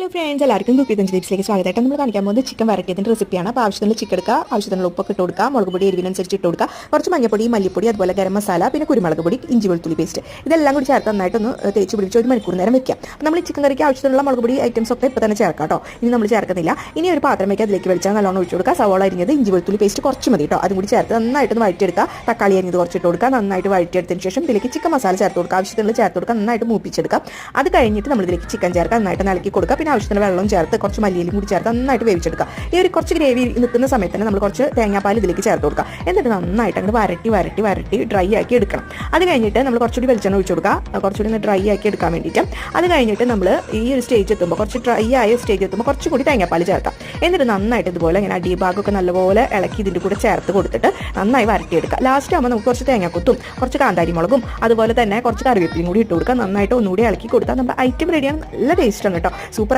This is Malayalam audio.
ഹലോ ഫ്രണ്ട്സ്, എല്ലാവർക്കും കുക്ക് വിത്ത് ടിപ്സിലേക്ക് സ്വാഗതമായിട്ട് നമ്മൾ കാണിക്കാൻ പോകുന്നത് ചിക്കൻ വരട്ടിയതിൻ്റെ റെസിപ്പിയാണ്. അപ്പോൾ ആവശ്യത്തിനുള്ള ചിക്കൻ എടുക്കുക, ആവശ്യത്തിനുള്ള ഉപ്പൊക്കെ ഇട്ട് കൊടുക്കുക, മുളക് പൊടി എരിവിനനുസരിച്ച് ഇട്ട് കൊടുക്കുക, കുറച്ച് മഞ്ഞപ്പൊടി, മല്ലിപ്പൊടി, അതുപോലെ ഗരം മസാല, പിന്നെ കുരുമുളക് പൊടി, ഇഞ്ചി വെളുത്തുള്ളി പേസ്റ്റ് ഇതെല്ലാം കൂടി ചേർത്ത് നന്നായിട്ടൊന്ന് തേച്ച് പിടിച്ച് 1 മണിക്കൂർ നേരം വെക്കാം. അപ്പോൾ നമ്മൾ ഈ ചിക്കൻ കറിക്ക് ആവശ്യത്തിനുള്ള മുളക് പൊടി ഐറ്റംസ് ഒക്കെ ഇപ്പോൾ തന്നെ ചേർക്കാം കേട്ടോ. ഇനി നമ്മൾ ചേർക്കുന്നില്ല. ഇനി ഒരു പാത്രം വയ്ക്കുക, അതിലേക്ക് വെളിച്ചെണ്ണ നല്ലോണം ഒഴിച്ച് കൊടുക്കുക, സവോള അരിഞ്ഞത്, ഇഞ്ചി വെളുത്തുള്ളി പേസ്റ്റ് കുറച്ച് മതി കേട്ടോ. അതും കൂടി ചേർത്ത് നന്നായിട്ടൊന്ന് വഴറ്റിയെടുക്കുക. തക്കാളി അരിഞ്ഞത് കുറച്ചിട്ട് കൊടുക്കുക, നന്നായിട്ട് വഴറ്റിയെടുത്തതിന് ശേഷം ഇതിലേക്ക് ചിക്കൻ മസാല ചേർത്ത് കൊടുക്കുക, ആവശ്യത്തിനുള്ള ചേർത്ത് കൊടുക്കുക, നന്നായിട്ട് മൂപ്പിച്ചെടുക്കുക. അത് കഴിഞ്ഞിട്ട് നമ്മൾ ഇതിലേക്ക് ചിക്കൻ ചേർക്കുക, നന്നായിട്ട് ഇളക്കി കൊടുക്കുക, പിന്നെ ആവശ്യത്തിന് വെള്ളം ചേർത്ത് കുറച്ച് മല്ലിയിലും കൂടി ചേർത്ത് നന്നായിട്ട് വേവിച്ചെടുക്കുക. ഈ ഒരു കുറച്ച് ഗ്രേവി നിൽക്കുന്ന സമയത്ത് തന്നെ നമ്മൾ കുറച്ച് തേങ്ങാപ്പാൽ ഇതിലേക്ക് ചേർത്ത് കൊടുക്കുക. എന്നിട്ട് നന്നായിട്ട് അങ്ങോട്ട് വരട്ടി ഡ്രൈ ആക്കി എടുക്കണം. അത് കഴിഞ്ഞിട്ട് നമ്മൾ കുറച്ചുകൂടി വെളിച്ചെണ്ണ ഒഴിച്ച് കൊടുക്കുക, കുറച്ചുകൂടി ഡ്രൈ ആക്കി എടുക്കാൻ വേണ്ടിയിട്ട്. അത് കഴിഞ്ഞിട്ട് നമ്മൾ ഈ ഒരു സ്റ്റേജ് എത്തുമ്പോൾ കുറച്ച് ഡ്രൈ ആയ സ്റ്റേജ് എത്തുമ്പോൾ കുറച്ചുകൂടി തേങ്ങാപ്പാൽ ചേർക്കാം. എന്നിട്ട് നന്നായിട്ട് ഇതുപോലെ ഇങ്ങനെ അടിഭാഗമൊക്കെ നല്ലപോലെ ഇളക്കി ഇതിൻ്റെ കൂടെ ചേർത്ത് കൊടുത്തിട്ട് നന്നായി വരട്ടിയെടുക്കുക. ലാസ്റ്റ് ആകുമ്പോൾ നമുക്ക് കുറച്ച് തേങ്ങാക്കൊത്തും കുറച്ച് കാന്താരി മുളകും അതുപോലെ തന്നെ കുറച്ച് കറിവേപ്പിലയും കൂടി ഇട്ട് കൊടുക്കുക. നന്നായിട്ട് ഒന്നുകൂടി ഇളക്കി കൊടുത്താൽ നമ്മുടെ ഐറ്റം റെഡിയാണ്. നല്ല ടേസ്റ്റാണ് കേട്ടോ, സൂപ്പർ.